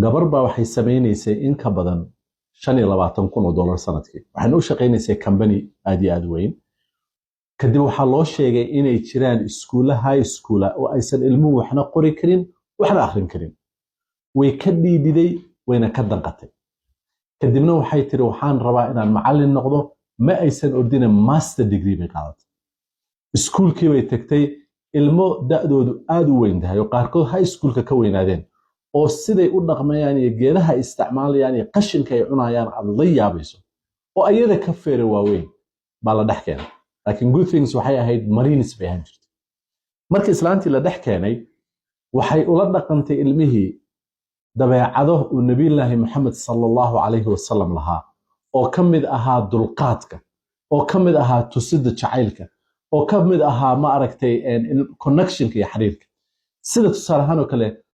gabar baa waxay samaynaysay in ka badan $25,000 sanadkii waxayna u shaqaynaysay company aad iyo aad weyn kadib waxaa loo sheegay inay jiraan iskuula high school oo aysan ilmuhu waxna qori karin waxna akhrin karin way ka dhiididay wayna ka danqatay kadibna waxay tiri waxaan rabaa inaan macallin noqdo ma aysan ordina master degree bay qaadatay iskuulkii bay tagtay ilmo da'doodu aad u weyn tahay oo qaarkood high schoolka ka weynaadeen oo siday u dhaqmayaan iyo geedaha isticmaalayaan iyo qashinka ay cunayaan aad la yaabayso oo ayada ka feera waaweyn baa la dhex keenay laakiin good things waxay ahayd marines bay ahaan jirtay markii islaantii la dhex keenay waxay ula dhaqantay ilmihii dabeecado uu nabiyullaahi maxamed sallallahu calayhi wasallam lahaa oo ka mid ahaa dulqaadka oo ka mid ahaa tusida jacaylka oo ka mid ahaa ma aragtay connectionka iyo xiriirka sida tusaale ahaan oo kale